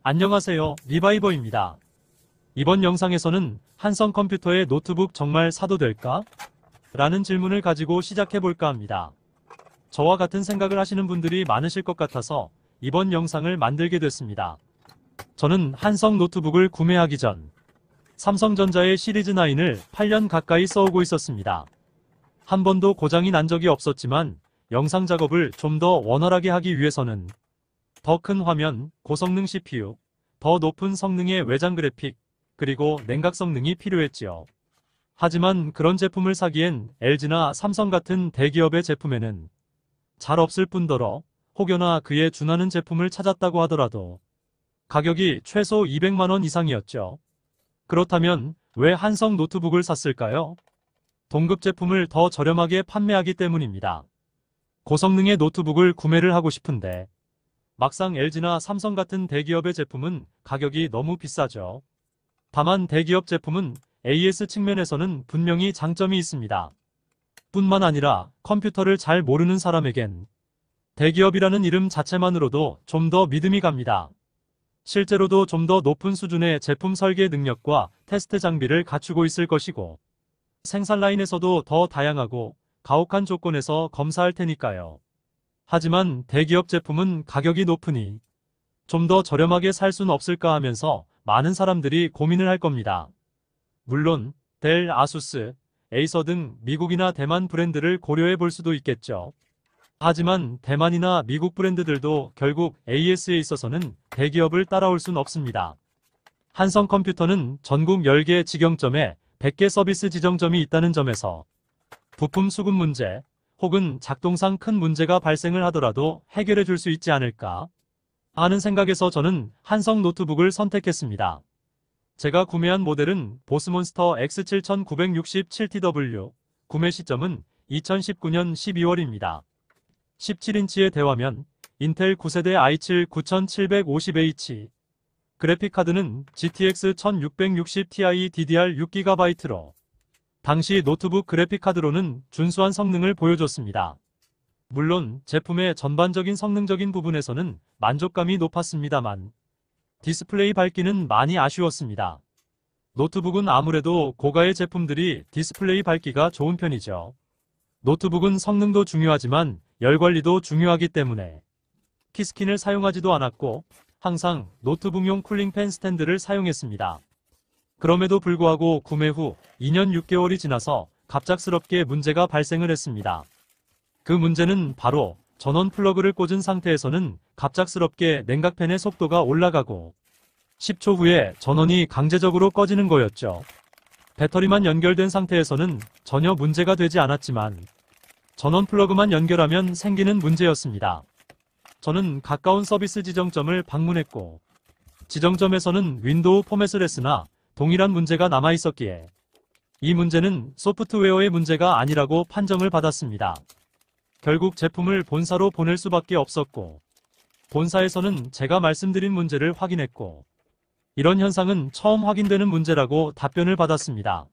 안녕하세요, 리바이버입니다. 이번 영상에서는 한성컴퓨터의 노트북 정말 사도 될까? 라는 질문을 가지고 시작해볼까 합니다. 저와 같은 생각을 하시는 분들이 많으실 것 같아서 이번 영상을 만들게 됐습니다. 저는 한성 노트북을 구매하기 전 삼성전자의 시리즈9을 8년 가까이 써오고 있었습니다. 한 번도 고장이 난 적이 없었지만 영상 작업을 좀 더 원활하게 하기 위해서는 더 큰 화면, 고성능 CPU, 더 높은 성능의 외장 그래픽, 그리고 냉각 성능이 필요했지요. 하지만 그런 제품을 사기엔 LG나 삼성 같은 대기업의 제품에는 잘 없을 뿐더러 혹여나 그에 준하는 제품을 찾았다고 하더라도 가격이 최소 200만원 이상이었죠. 그렇다면 왜 한성 노트북을 샀을까요? 동급 제품을 더 저렴하게 판매하기 때문입니다. 고성능의 노트북을 구매를 하고 싶은데 막상 LG나 삼성 같은 대기업의 제품은 가격이 너무 비싸죠. 다만 대기업 제품은 AS 측면에서는 분명히 장점이 있습니다. 뿐만 아니라 컴퓨터를 잘 모르는 사람에겐 대기업이라는 이름 자체만으로도 좀 더 믿음이 갑니다. 실제로도 좀 더 높은 수준의 제품 설계 능력과 테스트 장비를 갖추고 있을 것이고 생산 라인에서도 더 다양하고 가혹한 조건에서 검사할 테니까요. 하지만 대기업 제품은 가격이 높으니 좀 더 저렴하게 살 순 없을까 하면서 많은 사람들이 고민을 할 겁니다. 물론 델, 아수스, 에이서 등 미국이나 대만 브랜드를 고려해 볼 수도 있겠죠. 하지만 대만이나 미국 브랜드들도 결국 AS에 있어서는 대기업을 따라올 순 없습니다. 한성 컴퓨터는 전국 10개 직영점에 100개 서비스 지정점이 있다는 점에서 부품 수급 문제 혹은 작동상 큰 문제가 발생을 하더라도 해결해 줄 수 있지 않을까 하는 생각에서 저는 한성 노트북을 선택했습니다. 제가 구매한 모델은 보스몬스터 X7967TW, 구매 시점은 2019년 12월입니다. 17인치의 대화면, 인텔 9세대 i7 9750H, 그래픽카드는 GTX 1660ti DDR6GB로 당시 노트북 그래픽카드로는 준수한 성능을 보여줬습니다. 물론 제품의 전반적인 성능적인 부분에서는 만족감이 높았습니다만 디스플레이 밝기는 많이 아쉬웠습니다. 노트북은 아무래도 고가의 제품들이 디스플레이 밝기가 좋은 편이죠. 노트북은 성능도 중요하지만 열 관리도 중요하기 때문에 키스킨을 사용하지도 않았고 항상 노트북용 쿨링팬 스탠드를 사용했습니다. 그럼에도 불구하고 구매 후 2년 6개월이 지나서 갑작스럽게 문제가 발생을 했습니다. 그 문제는 바로 전원 플러그를 꽂은 상태에서는 갑작스럽게 냉각팬의 속도가 올라가고 10초 후에 전원이 강제적으로 꺼지는 거였죠. 배터리만 연결된 상태에서는 전혀 문제가 되지 않았지만 전원 플러그만 연결하면 생기는 문제였습니다. 저는 가까운 서비스 지정점을 방문했고 지정점에서는 윈도우 포맷을 했으나 동일한 문제가 남아있었기에 이 문제는 소프트웨어의 문제가 아니라고 판정을 받았습니다. 결국 제품을 본사로 보낼 수밖에 없었고 본사에서는 제가 말씀드린 문제를 확인했고 이런 현상은 처음 확인되는 문제라고 답변을 받았습니다.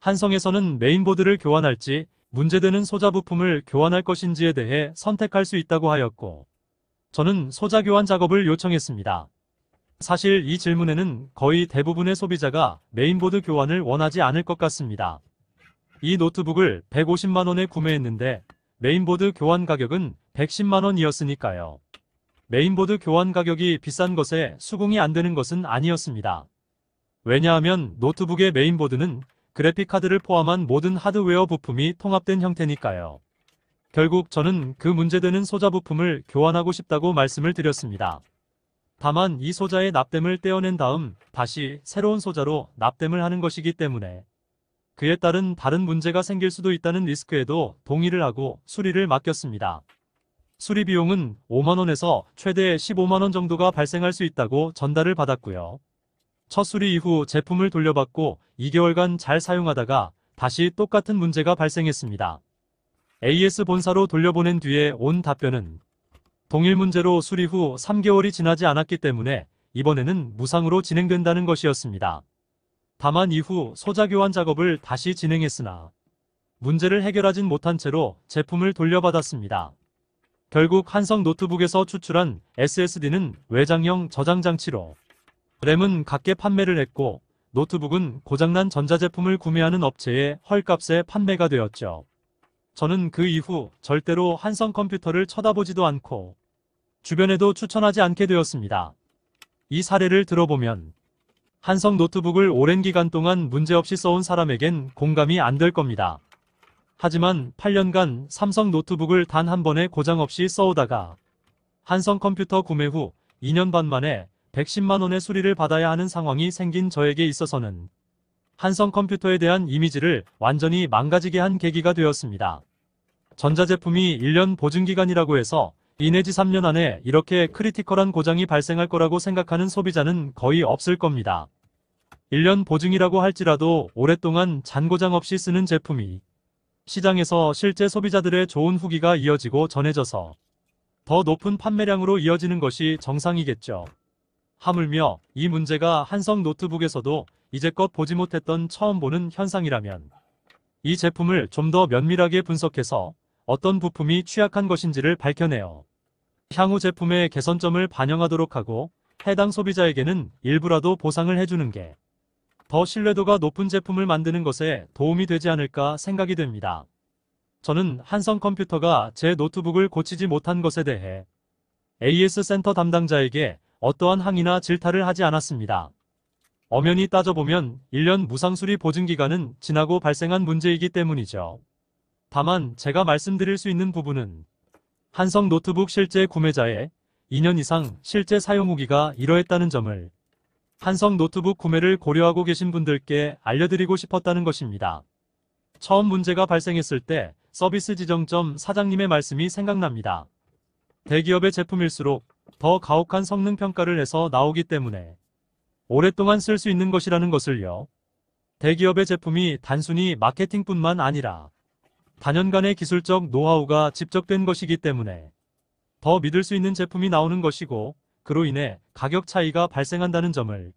한성에서는 메인보드를 교환할지 문제되는 소자 부품을 교환할 것인지에 대해 선택할 수 있다고 하였고 저는 소자 교환 작업을 요청했습니다. 사실 이 질문에는 거의 대부분의 소비자가 메인보드 교환을 원하지 않을 것 같습니다. 이 노트북을 150만원에 구매했는데 메인보드 교환 가격은 110만원이었으니까요. 메인보드 교환 가격이 비싼 것에 수긍이 안 되는 것은 아니었습니다. 왜냐하면 노트북의 메인보드는 그래픽카드를 포함한 모든 하드웨어 부품이 통합된 형태니까요. 결국 저는 그 문제되는 소자 부품을 교환하고 싶다고 말씀을 드렸습니다. 다만 이 소자의 납땜을 떼어낸 다음 다시 새로운 소자로 납땜을 하는 것이기 때문에 그에 따른 다른 문제가 생길 수도 있다는 리스크에도 동의를 하고 수리를 맡겼습니다. 수리 비용은 5만원에서 최대 15만원 정도가 발생할 수 있다고 전달을 받았고요. 첫 수리 이후 제품을 돌려받고 2개월간 잘 사용하다가 다시 똑같은 문제가 발생했습니다. AS 본사로 돌려보낸 뒤에 온 답변은 동일 문제로 수리 후 3개월이 지나지 않았기 때문에 이번에는 무상으로 진행된다는 것이었습니다. 다만 이후 소자 교환 작업을 다시 진행했으나 문제를 해결하진 못한 채로 제품을 돌려받았습니다. 결국 한성 노트북에서 추출한 SSD는 외장형 저장 장치로, 램은 각계 판매를 했고 노트북은 고장난 전자제품을 구매하는 업체에 헐값에 판매가 되었죠. 저는 그 이후 절대로 한성 컴퓨터를 쳐다보지도 않고 주변에도 추천하지 않게 되었습니다. 이 사례를 들어보면 한성 노트북을 오랜 기간 동안 문제없이 써온 사람에겐 공감이 안 될 겁니다. 하지만 8년간 삼성 노트북을 단 한 번의 고장 없이 써오다가 한성 컴퓨터 구매 후 2년 반 만에 110만 원의 수리를 받아야 하는 상황이 생긴 저에게 있어서는 한성 컴퓨터에 대한 이미지를 완전히 망가지게 한 계기가 되었습니다. 전자제품이 1년 보증기간이라고 해서 2 내지 3년 안에 이렇게 크리티컬한 고장이 발생할 거라고 생각하는 소비자는 거의 없을 겁니다. 1년 보증이라고 할지라도 오랫동안 잔고장 없이 쓰는 제품이 시장에서 실제 소비자들의 좋은 후기가 이어지고 전해져서 더 높은 판매량으로 이어지는 것이 정상이겠죠. 하물며 이 문제가 한성 노트북에서도 이제껏 보지 못했던 처음 보는 현상이라면 이 제품을 좀 더 면밀하게 분석해서 어떤 부품이 취약한 것인지를 밝혀내어 향후 제품의 개선점을 반영하도록 하고 해당 소비자에게는 일부라도 보상을 해주는 게 더 신뢰도가 높은 제품을 만드는 것에 도움이 되지 않을까 생각이 됩니다. 저는 한성 컴퓨터가 제 노트북을 고치지 못한 것에 대해 AS 센터 담당자에게 어떠한 항의나 질타를 하지 않았습니다. 엄연히 따져보면 1년 무상수리 보증기간은 지나고 발생한 문제이기 때문이죠. 다만 제가 말씀드릴 수 있는 부분은 한성 노트북 실제 구매자의 2년 이상 실제 사용 후기가 이러했다는 점을 한성 노트북 구매를 고려하고 계신 분들께 알려드리고 싶었다는 것입니다. 처음 문제가 발생했을 때 서비스 지정점 사장님의 말씀이 생각납니다. 대기업의 제품일수록 더 가혹한 성능 평가를 해서 나오기 때문에 오랫동안 쓸 수 있는 것이라는 것을요. 대기업의 제품이 단순히 마케팅뿐만 아니라 단연간의 기술적 노하우가 집적된 것이기 때문에 더 믿을 수 있는 제품이 나오는 것이고 그로 인해 가격 차이가 발생한다는 점을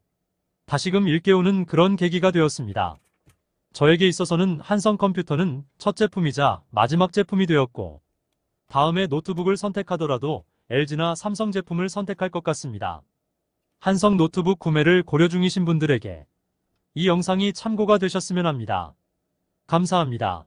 다시금 일깨우는 그런 계기가 되었습니다. 저에게 있어서는 한성 컴퓨터는 첫 제품이자 마지막 제품이 되었고 다음에 노트북을 선택하더라도 LG나 삼성 제품을 선택할 것 같습니다. 한성 노트북 구매를 고려 중이신 분들에게 이 영상이 참고가 되셨으면 합니다. 감사합니다.